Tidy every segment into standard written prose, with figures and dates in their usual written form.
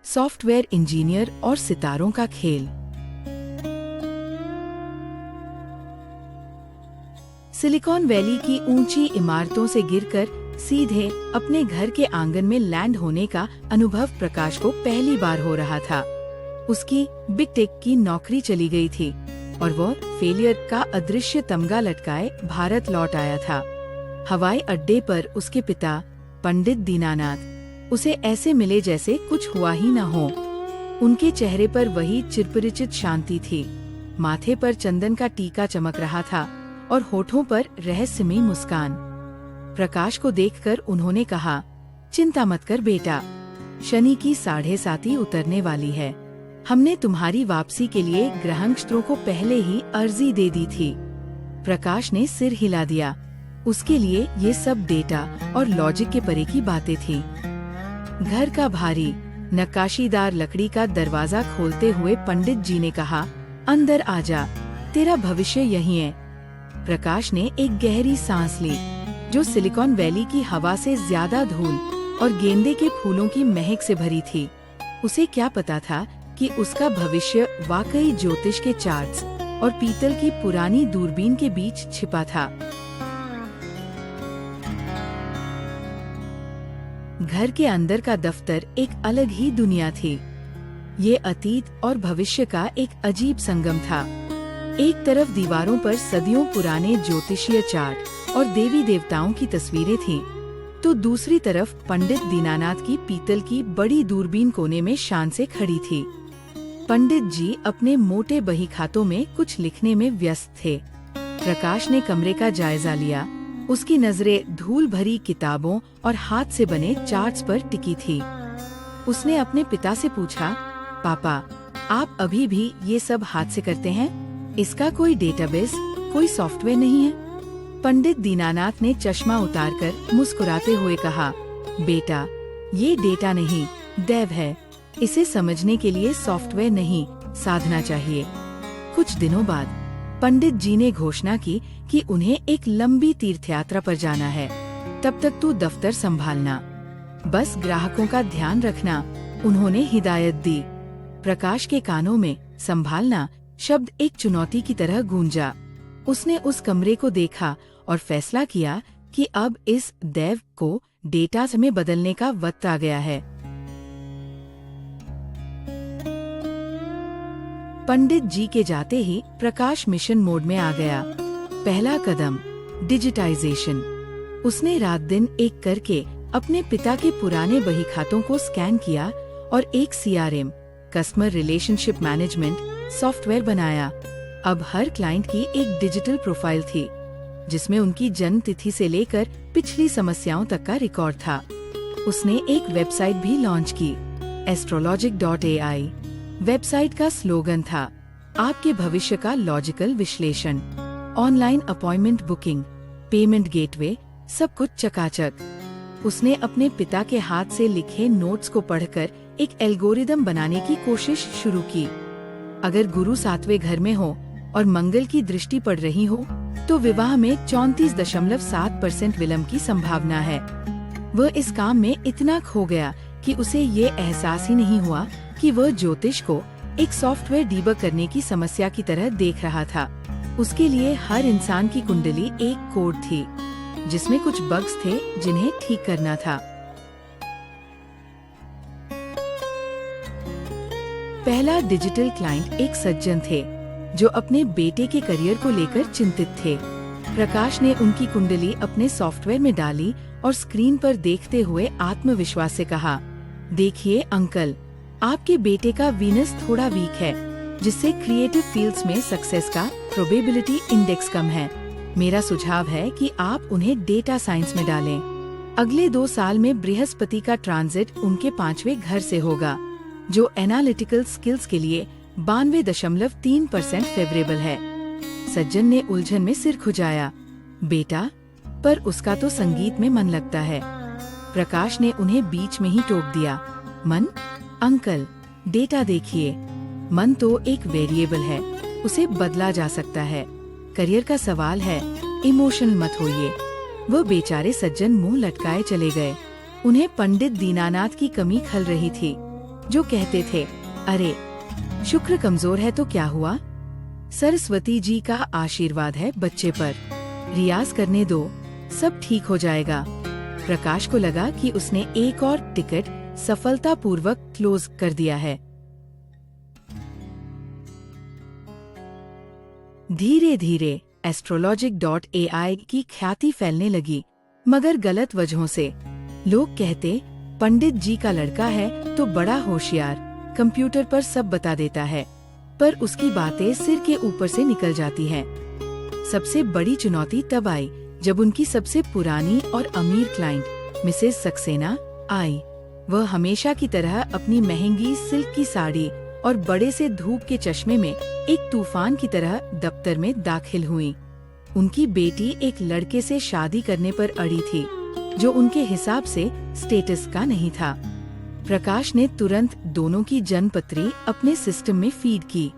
Software engineer और सितारों का खेल। सिलिकॉन वैली की ऊंची इमारतों से गिरकर सीधे अपने घर के आंगन में लैंड होने का अनुभव प्रकाश को पहली बार हो रहा था। उसकी बिग टेक की नौकरी चली गई थी और वो फेलियर का अदृश्य तमगा लटकाए भारत लौट आया था। हवाई अड्डे पर उसके पिता पंडित दीनानाथ उसे ऐसे मिले जैसे कुछ हुआ ही न हो। उनके चेहरे पर वही चिरपरिचित शांति थी। माथे पर चंदन का टीका चमक रहा था और होठों पर रहस्यमयी मुस्कान। प्रकाश को देखकर उन्होंने कहा, चिंता मत कर बेटा, शनि की 7.5 उतरने वाली है। हमने तुम्हारी वापसी के लिए ग्रहनक्षत्रों को पहले ही अर्जी दे दी थी। प्रकाश ने सिर हिला दिया। उसके लिए ये सब डेटा और लॉजिक के परे की बातें थी। घर का भारी नक्काशीदार लकड़ी का दरवाजा खोलते हुए पंडित जी ने कहा, अंदर आजा, तेरा भविष्य यही है। प्रकाश ने एक गहरी सांस ली, जो सिलिकॉन वैली की हवा से ज्यादा धूल और गेंदे के फूलों की महक से भरी थी। उसे क्या पता था कि उसका भविष्य वाकई ज्योतिष के चार्ट्स और पीतल की पुरानी दूरबीन के बीच छिपा था। घर के अंदर का दफ्तर एक अलग ही दुनिया थी। ये अतीत और भविष्य का एक अजीब संगम था। एक तरफ दीवारों पर सदियों पुराने ज्योतिषीय चार्ट और देवी देवताओं की तस्वीरें थीं, तो दूसरी तरफ पंडित दीनानाथ की पीतल की बड़ी दूरबीन कोने में शान से खड़ी थी। पंडित जी अपने मोटे बही खातों में कुछ लिखने में व्यस्त थे। प्रकाश ने कमरे का जायजा लिया। उसकी नजरें धूल भरी किताबों और हाथ से बने चार्ट्स पर टिकी थी। उसने अपने पिता से पूछा, पापा, आप अभी भी ये सब हाथ से करते हैं? इसका कोई डेटाबेस, कोई सॉफ्टवेयर नहीं है? पंडित दीनानाथ ने चश्मा उतारकर मुस्कुराते हुए कहा, बेटा, ये डेटा नहीं, दैव है। इसे समझने के लिए सॉफ्टवेयर नहीं, साधना चाहिए। कुछ दिनों बाद पंडित जी ने घोषणा की कि उन्हें एक लंबी तीर्थयात्रा पर जाना है। तब तक तू दफ्तर संभालना, बस ग्राहकों का ध्यान रखना, उन्होंने हिदायत दी। प्रकाश के कानों में संभालना शब्द एक चुनौती की तरह गूंजा। उसने उस कमरे को देखा और फैसला किया कि अब इस दैव को डेटा में बदलने का वक्त आ गया है। पंडित जी के जाते ही प्रकाश मिशन मोड में आ गया। पहला कदम, डिजिटाइजेशन। उसने रात दिन एक करके अपने पिता के पुराने बही खातों को स्कैन किया और एक CRM, customer relationship management software बनाया। अब हर क्लाइंट की एक डिजिटल प्रोफाइल थी, जिसमें उनकी जन्म तिथि से लेकर पिछली समस्याओं तक का रिकॉर्ड था। उसने एक वेबसाइट भी लॉन्च की, astrologic.ai। वेबसाइट का स्लोगन था, आपके भविष्य का लॉजिकल विश्लेषण। Online appointment booking, payment gateway, सब कुछ चकाचक। उसने अपने पिता के हाथ से लिखे नोट्स को पढ़कर एक एल्गोरिदम बनाने की कोशिश शुरू की। अगर गुरु 7वें घर में हो और मंगल की दृष्टि पड़ रही हो, तो विवाह में 34.7% विलंब की संभावना है। वह इस काम में इतना खो गया कि उसे ये एहसास ही नहीं हुआ कि वह ज्योतिष को एक सॉफ्टवेयर डीबग करने की समस्या की तरह देख रहा था। उसके लिए हर इंसान की कुंडली एक कोड थी, जिसमें कुछ बग्स थे जिन्हें ठीक करना था। पहला डिजिटल क्लाइंट एक सज्जन थे, जो अपने बेटे के करियर को लेकर चिंतित थे। प्रकाश ने उनकी कुंडली अपने सॉफ्टवेयर में डाली और स्क्रीन पर देखते हुए आत्मविश्वास से कहा, देखिए अंकल, आपके बेटे का वीनस थोड़ा वीक है, जिससे क्रिएटिव फील्ड्स में सक्सेस का प्रोबेबिलिटी इंडेक्स कम है। मेरा सुझाव है कि आप उन्हें डेटा साइंस में डालें। अगले 2 साल में बृहस्पति का ट्रांजिट उनके 5वें घर से होगा, जो एनालिटिकल स्किल्स के लिए 92.3% फेवरेबल है। सज्जन ने उलझन में सिर खुजाया, बेटा, पर उसका तो संगीत में मन लगता है। प्रकाश ने उन्हें बीच में ही टोक दिया, मन? अंकल, डेटा देखिए, मन तो एक वेरिएबल है, उसे बदला जा सकता है। करियर का सवाल है, इमोशनल मत होइए। वह बेचारे सज्जन मुंह लटकाए चले गए। उन्हें पंडित दीनानाथ की कमी खल रही थी। जो कहते थे, अरे शुक्र कमजोर है तो क्या हुआ, सरस्वती जी का आशीर्वाद है बच्चे पर, रियाज करने दो, सब ठीक हो जाएगा। प्रकाश को लगा कि उसने एक और टिकट सफलतापूर्वक क्लोज कर दिया है। धीरे धीरे astrologic.ai की ख्याति फैलने लगी, मगर गलत वजहों से। लोग कहते, पंडित जी का लड़का है तो बड़ा होशियार, कंप्यूटर पर सब बता देता है, पर उसकी बातें सिर के ऊपर से निकल जाती हैं। सबसे बड़ी चुनौती तब आई जब उनकी सबसे पुरानी और अमीर क्लाइंट मिसेस सक्सेना आई। वह हमेशा की तरह अपनी महंगी सिल्क की साड़ी और बड़े से धूप के चश्मे में एक तूफान की तरह दफ्तर में दाखिल हुई। उनकी बेटी एक लड़के से शादी करने पर अड़ी थी, जो उनके हिसाब से स्टेटस का नहीं था। प्रकाश ने तुरंत दोनों की जन्मपत्री अपने सिस्टम में फीड की।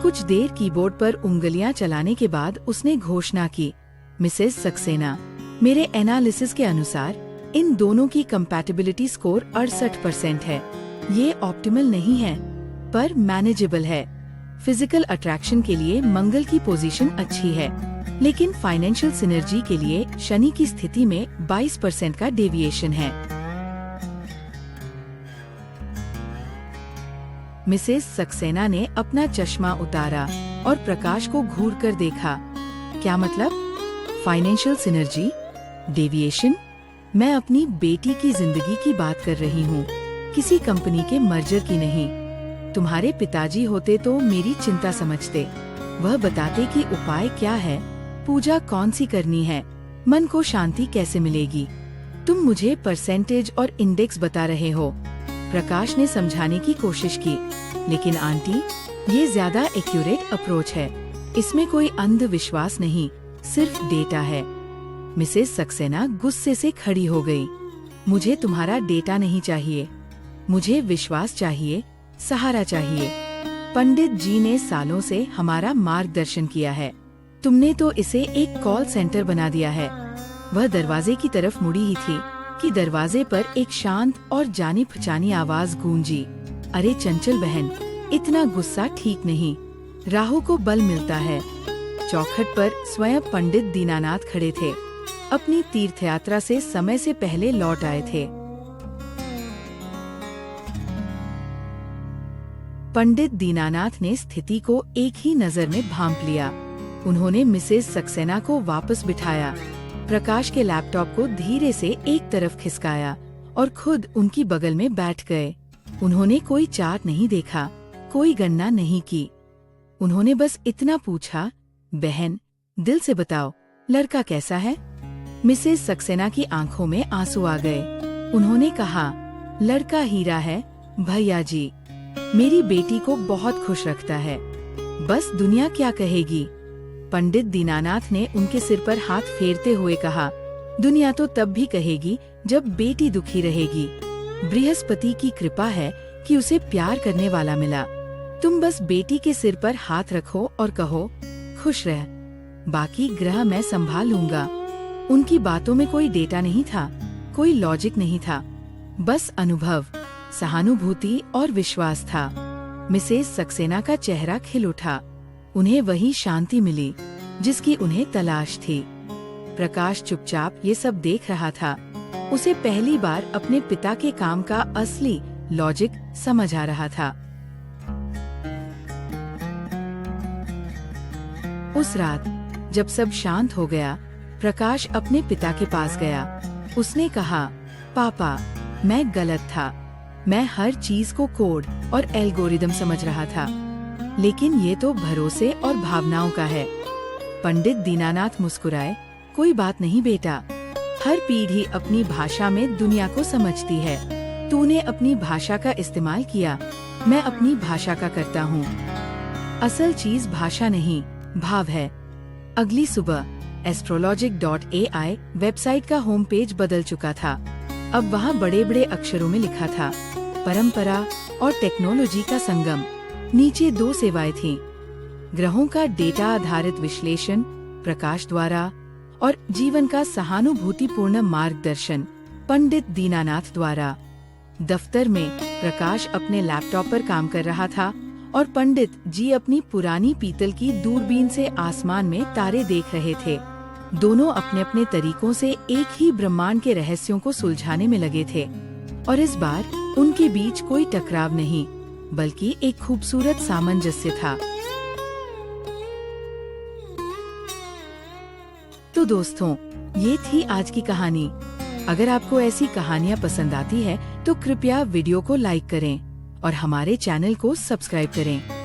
कुछ देर कीबोर्ड पर उंगलियां चलाने के बाद उसने घोषणा की, मिसेस सक्सेना, मेरे एनालिसिस के अनुसार इन दोनों की कंपैटिबिलिटी स्कोर 68% है। ये ऑप्टिमल नहीं है, पर मैनेजेबल है। फिजिकल अट्रैक्शन के लिए मंगल की पोजीशन अच्छी है, लेकिन फाइनेंशियल सिनर्जी के लिए शनि की स्थिति में 22% का डेविएशन है। मिसेस सक्सेना ने अपना चश्मा उतारा और प्रकाश को घूर कर देखा। क्या मतलब? Financial synergy, deviation? मैं अपनी बेटी की जिंदगी की बात कर रही हूँ, किसी कंपनी के मर्जर की नहीं। तुम्हारे पिताजी होते तो मेरी चिंता समझते, वह बताते कि उपाय क्या है, पूजा कौन सी करनी है, मन को शांति कैसे मिलेगी। तुम मुझे परसेंटेज और इंडेक्स बता रहे हो। प्रकाश ने समझाने की कोशिश की, लेकिन आंटी, ये ज्यादा एक्यूरेट अप्रोच है, इसमें कोई अंधविश्वास नहीं, सिर्फ डेटा है। मिसेस सक्सेना गुस्से से खड़ी हो गई। मुझे तुम्हारा डेटा नहीं चाहिए, मुझे विश्वास चाहिए, सहारा चाहिए। पंडित जी ने सालों से हमारा मार्गदर्शन किया है, तुमने तो इसे एक कॉल सेंटर बना दिया है। वह दरवाजे की तरफ मुड़ी ही थी कि दरवाजे पर एक शांत और जानी पहचानी आवाज गूंजी, अरे चंचल बहन, इतना गुस्सा ठीक नहीं, राहु को बल मिलता है। चौखट पर स्वयं पंडित दीनानाथ खड़े थे, अपनी तीर्थ यात्रा से समय से पहले लौट आए थे। पंडित दीनानाथ ने स्थिति को एक ही नजर में भांप लिया। उन्होंने मिसेस सक्सेना को वापस बिठाया, प्रकाश के लैपटॉप को धीरे से एक तरफ खिसकाया और खुद उनकी बगल में बैठ गए। उन्होंने कोई चार्ट नहीं देखा, कोई गणना नहीं की। उन्होंने बस इतना पूछा, बहन, दिल से बताओ, लड़का कैसा है? मिसेस सक्सेना की आंखों में आंसू आ गए। उन्होंने कहा, लड़का हीरा है भैया जी, मेरी बेटी को बहुत खुश रखता है, बस दुनिया क्या कहेगी। पंडित दीनानाथ ने उनके सिर पर हाथ फेरते हुए कहा, दुनिया तो तब भी कहेगी जब बेटी दुखी रहेगी। बृहस्पति की कृपा है कि उसे प्यार करने वाला मिला। तुम बस बेटी के सिर पर हाथ रखो और कहो, खुश रह, बाकी ग्रह मैं संभाल लूंगा। उनकी बातों में कोई डेटा नहीं था, कोई लॉजिक नहीं था, बस अनुभव, सहानुभूति और विश्वास था। मिसेस सक्सेना का चेहरा खिल उठा, उन्हें वही शांति मिली जिसकी उन्हें तलाश थी। प्रकाश चुपचाप ये सब देख रहा था। उसे पहली बार अपने पिता के काम का असली लॉजिक समझ आ रहा था। उस रात जब सब शांत हो गया, प्रकाश अपने पिता के पास गया। उसने कहा, पापा, मैं गलत था, मैं हर चीज को कोड और एल्गोरिदम समझ रहा था, लेकिन ये तो भरोसे और भावनाओं का है। पंडित दीनानाथ मुस्कुराए, कोई बात नहीं बेटा, हर पीढ़ी अपनी भाषा में दुनिया को समझती है। तूने अपनी भाषा का इस्तेमाल किया, मैं अपनी भाषा का करता हूँ। असल चीज भाषा नहीं, भाव है। अगली सुबह astrologic.ai वेबसाइट का होम पेज बदल चुका था। अब वहाँ बड़े बड़े अक्षरों में लिखा था, परंपरा और टेक्नोलॉजी का संगम। नीचे 2 सेवाएं थीं, ग्रहों का डेटा आधारित विश्लेषण प्रकाश द्वारा और जीवन का सहानुभूतिपूर्ण मार्गदर्शन पंडित दीनानाथ द्वारा। दफ्तर में प्रकाश अपने लैपटॉप पर काम कर रहा था और पंडित जी अपनी पुरानी पीतल की दूरबीन से आसमान में तारे देख रहे थे। दोनों अपने अपने तरीकों से एक ही ब्रह्मांड के रहस्यों को सुलझाने में लगे थे और इस बार उनके बीच कोई टकराव नहीं बल्कि एक खूबसूरत सामंजस्य था। तो दोस्तों, ये थी आज की कहानी। अगर आपको ऐसी कहानियाँ पसंद आती है तो कृपया वीडियो को लाइक करें और हमारे चैनल को सब्सक्राइब करें।